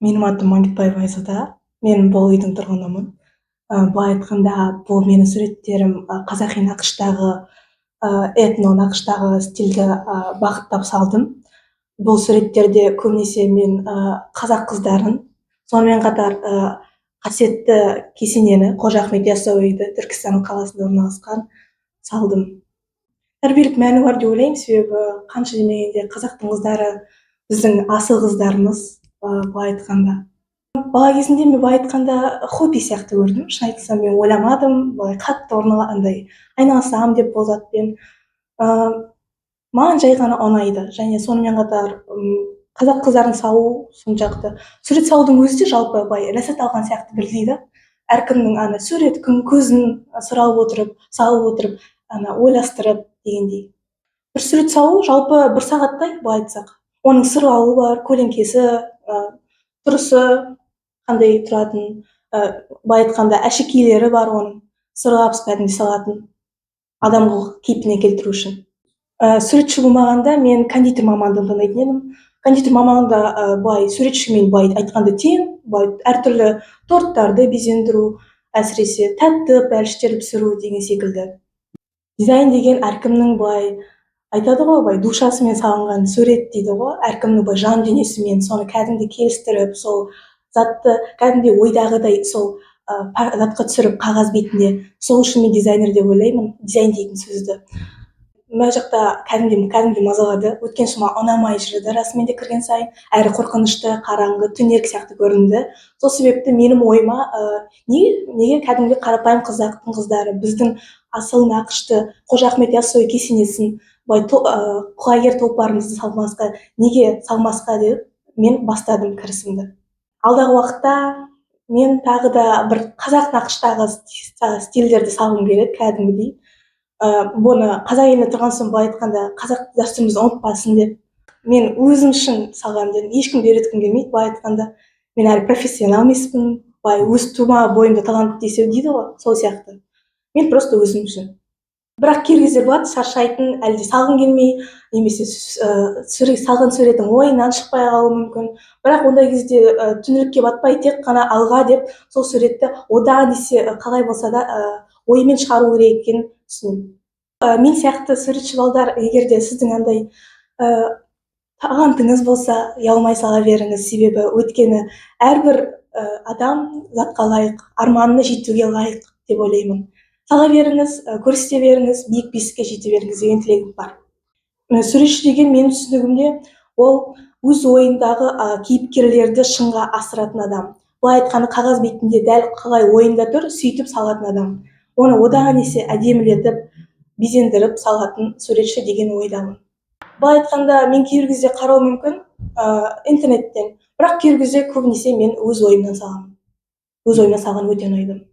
Менің атым Маңгитбаева Айзада. Мен бұл үйдің тұрғынымын. Былай айтқанда, бұл менің суреттерім қазақи нақыштағы, этно нақыштағы стильді бағыттап салдым. Бұл суреттерде көбінесе мен қазақ қыздарын, сонымен қатар қасиетті кесенені, Қожа Ахмет Яссауиді, Түркістан қаласында орналасқан салдым. Тәрбиелік мәні бар деп ойлаймын, себебі қанша демегенде қазақтың қыздары біздің асыл қыздарымыз, былай айтқанда. Бала кезімде мен былай айтқанда хобби сияқты көрдім. Шын айтсам мен ойламадым, былай қатты андай айналысам деп бұл затпен. Маған жай ғана ұнайды, және сонымен қатар қазақ қыздарын салу соншалықты. Сурет салудың өзі де жалпы былай ләззат алған сияқты білдейді. Әркімнің сурет көзін сұралып отырып, салып отырып, ойластырып дегендей. Бір сурет салу жалпы бір сағаттай, былай айтсақ. Оның сырлауы бар, көлеңкесі, тұрысы, қандай тұратын, былай айтқанда әшекейлері бар оның, сырлап кәдімгідей салатын, адамға кейпіне келтіру үшін. Суретші болмағанда мен кондитер мамандығын таңдайтын едім. Кондитер мамандығында былай суретшімен былай айтқанда тең, былай әртүрлі торттарды безендіру, әсіресе тәтті бәліштерді пісіру деген секілді. Дизайн деген әркімнің былай айтады ғой, былай душасымен салынған сурет дейді ғой, әркімнің былай жан дүниесімен соны кәдімгідей келістіріп, сол затты кәдімгідей ойдағыдай сол затқа түсіріп қағаз бетінде. Сол үшін мен дизайнер деп ойлаймын, дизайн дейтін сөзді. Мына жақта кәдімгідей мазалады. Өткен соң ұнамай жүрді расымен де кірген сайын, әрі қорқынышты, қараңғы, түнек сияқты көрінді. Сол себепті менің ойыма неге кәдімгі қарапайым қазақтың қыздары біздің асыл нақышты Қожа Ахмет Яссауи кесенесін құлагер тұлпарымызды салмасқа, неге салмасқа деп мен бастадым кірісімді. Алдағы уақытта мен тағы да бір қазақ нақыштағы стильдерді салғым келеді кәдімгідей. Бұны қазақ елінде тұрған соң былай айтқанда қазақ дәстүрімізді ұмытпасын деп мен өзім үшін салғам дедім. Ешкімге үйреткім келмейді, былай айтқанда. Мен әлі профессионал емеспін, былай өз тума бойымда талант десе дейді ғой, сол сияқты. Мен просто өзім үшін. Бірақ кей кездер болады, шаршайтын, әлде салғың келмей, немесе салған суретің ойынан шықпай қалуы мүмкін. Бірақ ондай кезде түңілікке батпай тек қана алға деп сол суретті одан десе қалай болса да оймен шығару керек екенін түсінемін. Мен сияқты суретші балдар, егер де сіздің андай талантыңыз болса, ұялмай сала беріңіз, себебі өйткені әрбір адам затқа лайық, арманына жетуге лайық деп ойлаймын. Сала беріңіз, көрсете беріңіз, биік бесікке жете беріңіз деген тілегім бар. Суретші деген менің түсінігімде ол өз ойындағы кейіпкерлерді шыңға асыратын адам. Былай айтқанда қағаз бетінде дәл қалай ойында тұр, сөйтіп салатын адам. Оны одан есе әдемілетіп, безендіріп салатын суретші деген ойдамын. Былай айтқанда мен кейбір кезде қарау мүмкін интернеттен, бірақ кейбір кезде көбінесе мен өз ойымнан саламын. Өз ойымнан салған өте ұнайды.